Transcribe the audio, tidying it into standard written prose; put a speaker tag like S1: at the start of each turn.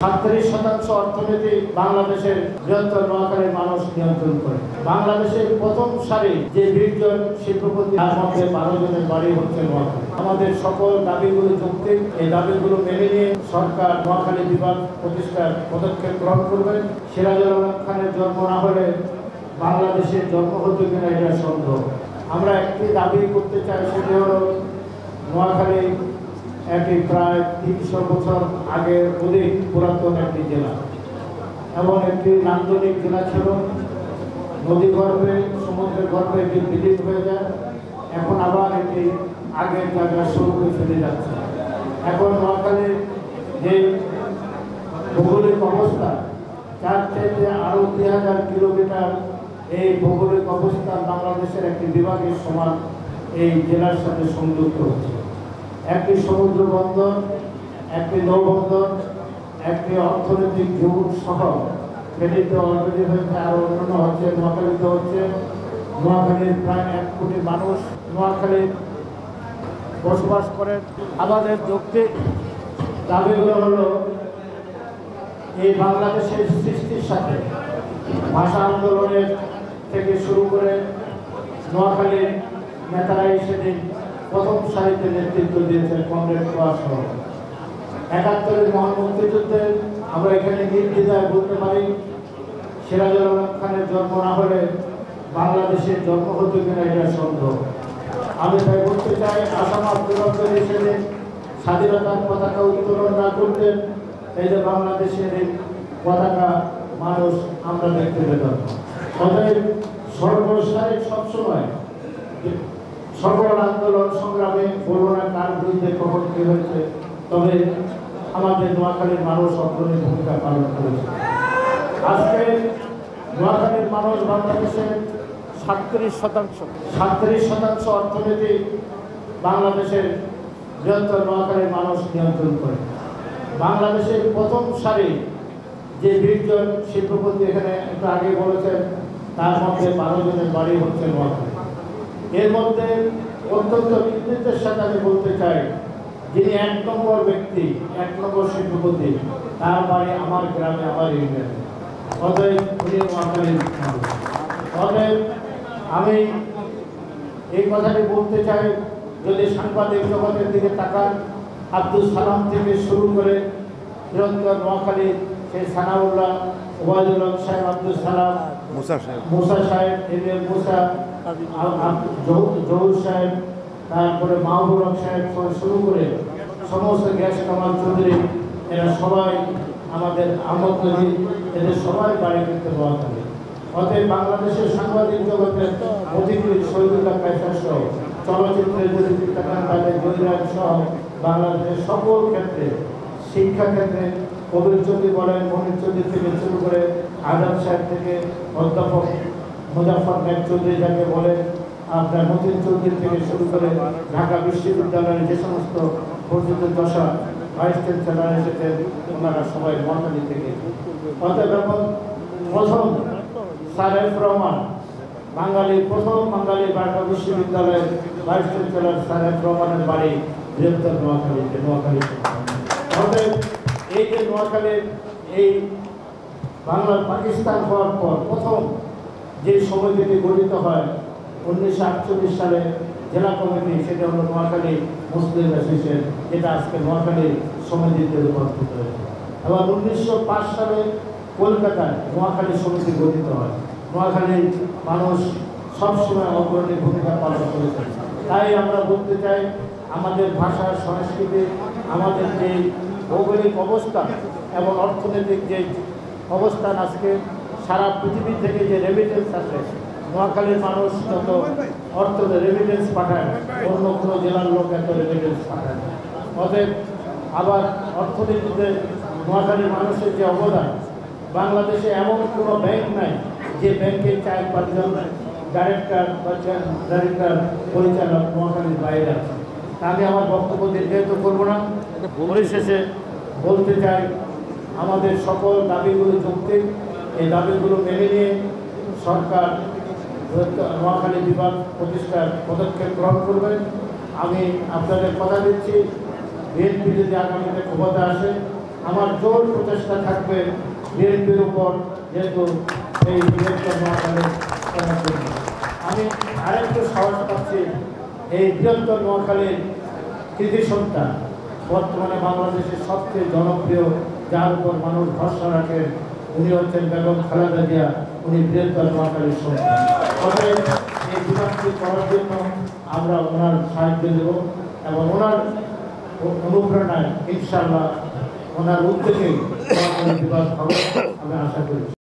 S1: 37% অর্থনীতি বাংলাদেশের বৃহত্তর নোয়াখালীর মানুষ নিয়ন্ত্রণ করে। বাংলাদেশের প্রথম সারি যে 20 জন শিল্পপতি, তার মধ্যে 12 জনের বাড়ি হচ্ছে নোয়াখালী। আমাদের সকল দাবিগুলো যৌক্তিক। এই দাবিগুলো মেনে নিয়ে সরকার নোয়াখালী বিভাগ প্রতিষ্ঠার পদক্ষেপ গ্রহণ করবে। সিরাজুল আলম খানের জন্ম না হলে বাংলাদেশের জন্ম হতো কিনা এটা সন্দেহ। আমরা একটি দাবি করতে চাই, সেটি হলো নোয়াখালী একটি প্রায় 300 বছর আগে অধিক পুরাতন একটি জেলা এবং একটি নান্দনিক জেলা ছিল। নদী গর্ভে, সমুদ্রের গর্ভে এটি বিলীন হয়ে যায়। এখন আবার এটি আগের জায়গায় স্বরূপে ফিরে যাচ্ছে। এখন নোয়াখালীর যে ভৌগোলিক অবস্থা, তার চাইতে আরও 3000 কিলোমিটার এই ভৌগোলিক অবস্থান বাংলাদেশের একটি বিভাগের সমান এই জেলার সাথে সংযুক্ত হচ্ছে। একটি সমুদ্র বন্দর, একটি নৌবন্দর, একটি অর্থনৈতিক জোট সহ ফেনীতে অলরেডি হয়েছে, আরও অন্যান্য হচ্ছে, নোয়াখালীতে হচ্ছে। নোয়াখালীর প্রায় 1 কোটি মানুষ নোয়াখালীর বসবাস করেন। আমাদের যৌক্তিক দাবিগুলো হলো এই বাংলাদেশের সৃষ্টির সাথে ভাষা আন্দোলনের থেকে শুরু করে নোয়াখালীর নেতারাই সেদিন প্রথম সারিতে নেতৃত্ব দিয়েছেন কংগ্রেস সহ। 71-এর মহান মুক্তিযুদ্ধে আমরা এখানে নির্দ্বিধায় বলতে পারি, সিরাজুল আলম খানের জন্ম না হলে বাংলাদেশের জন্ম হতো কিনা এটা সন্দেহ। আমি তাই বলতে চাই, আসাম আব্দুল সেদিন স্বাধীনতার পতাকা উত্তোলন না করতেন, এই যে বাংলাদেশের এই পতাকা মানুষ আমরা দেখতে পেতাম। অতএব সর্বসারে সবসময় সকল আন্দোলন সংগ্রামে বলবো না কার বিরুদ্ধে কখন কি হয়েছে, তবে আমাদের নোয়াখালীর মানুষ অগ্রণী ভূমিকা পালন করেছে। আজকে নোয়াখালীর মানুষ বাংলাদেশের 37% অর্থনীতি বাংলাদেশের বৃহত্তর নোয়াখালীর মানুষ নিয়ন্ত্রণ করে। বাংলাদেশের প্রথম সারি যে 20 জন শিল্পপতি এখানে একটু আগে বলেছেন, তার মধ্যে 12 জনের বাড়ি হচ্ছে নোয়াখালী। এর মধ্যে অত্যন্ত কৃতিত্বের সাথে আমি বলতে চাই, যিনি 1 নম্বর ব্যক্তি, 1 নম্বর শিল্পপতি, তার বাড়ি আমার গ্রামে, আমার ইউনিয়নে। অতএব উনি নোয়াখালীর মানুষ। অতএব আমি এই কথাটি বলতে চাই, যদি সাংবাদিক জগতের দিকে তাকান, আব্দুল সালাম থেকে শুরু করে বৃহত্তর নোয়াখালী, সেই সানাউল্লাহ, ওবায়দুল হক সাহেব, আব্দুল সালাম, মুসা সাহেব, এমএল মুসা, জহুর সাহেব, তারপরে মাহবুব হক সাহেব শুরু করে সমস্ত গ্যাস কামাল চৌধুরী, এরা সবাই আমাদের আহমদ নদী, এদের সবাই বাড়ি করতে নোয়াখালী। অতএব বাংলাদেশের সাংবাদিক জগতের অধিকৃত শহীদুল্লাহ কায়সার সহ, চলচ্চিত্রের যদি তাকান তাদের জয়রাজ সহ, বাংলাদেশের সকল ক্ষেত্রে, শিক্ষা ক্ষেত্রে কবির চৌধুরী বলেন, মনির চৌধুরী থেকে শুরু করে আজাদ সাহেব থেকে অধ্যাপক মুজাফর নায়েক চৌধুরী যাকে বলেন, আপনার মতিন চৌধুরী থেকে শুরু করে ঢাকা বিশ্ববিদ্যালয়ের যে সমস্ত পরিচিত দশা ভাইস চ্যান্সেলর এসেছেন, ওনারা সবাই নোয়াখালী থেকে। অতএব এখন প্রথম সারেফ রহমান, প্রথম বাঙালি ঢাকা বিশ্ববিদ্যালয়ের ভাইস চ্যান্সেলর সারেফ রহমানের বাড়ি বৃহত্তর নোয়াখালীতে। অতএব এই যে নোয়াখালীর এই বাংলা পাকিস্তান হওয়ার পর প্রথম যে সমিতিটি গঠিত হয় 1948 সালে জেলা কমিটি, সেটা হলো নোয়াখালী মুসলিম অ্যাসোসিয়েশন, যেটা আজকে নোয়াখালী সমিতিতে রূপান্তরিত হয়েছে। আবার 1905 সালে কলকাতায় নোয়াখালী সমিতি গঠিত হয়। নোয়াখালীর মানুষ সবসময় অগ্রণী ভূমিকা পালন করেছে। তাই আমরা বলতে চাই, আমাদের ভাষা, সংস্কৃতি, আমাদের যে ভৌগোলিক অবস্থান এবং অর্থনৈতিক যে অবস্থান, আজকে সারা পৃথিবী থেকে যে রেমিটেন্স আসে, নোয়াখালীর মানুষ যত অর্থ রেমিটেন্স পাঠায়, অন্য কোনো জেলার লোক এত রেমিটেন্স পাঠায়। অতএব আবার অর্থনীতিতে নোয়াখালীর মানুষের যে অবদান, বাংলাদেশে এমন কোনো ব্যাংক নাই যে ব্যাংকে 4-5 জন ডাইরেক্টর বা পরিচালক নোয়াখালীর বাইরে আছে। তা আমি আমার বক্তব্য দীর্ঘায়িত করবো না। পরিশেষে বলতে চাই, আমাদের সকল দাবিগুলো যৌক্তিক। এই দাবিগুলো মেনে নিয়ে সরকার নোয়াখালী বিভাগ প্রতিষ্ঠার পদক্ষেপ গ্রহণ করবে। আমি আপনাদের কথা দিচ্ছি, বিএনপি যদি আগামীতে ক্ষমতা আসে, আমার জোর প্রচেষ্টা থাকবে বিএনপির উপর, যেহেতু এই বৃহত্তর নোয়াখালী করার জন্য। আমি আরেকটু সাহস পাচ্ছি, এই বৃহত্তর নোয়াখালীর কৃতি সন্তান, বর্তমানে বাংলাদেশের সবচেয়ে জনপ্রিয়, যার উপর মানুষ ভরসা রাখে, উনি হচ্ছেন বেগম খালেদা জিয়া। উনি বৃহত্তর নোয়াখালীর সন্তান। অতএব এই বিভাগটি করার জন্য আমরা ওনার সাহায্য দেব এবং ওনার অনুপ্রেরণায় ইনশাআল্লাহ ওনার উদ্যোগেই বিভাগ হবে আমি আশা করি।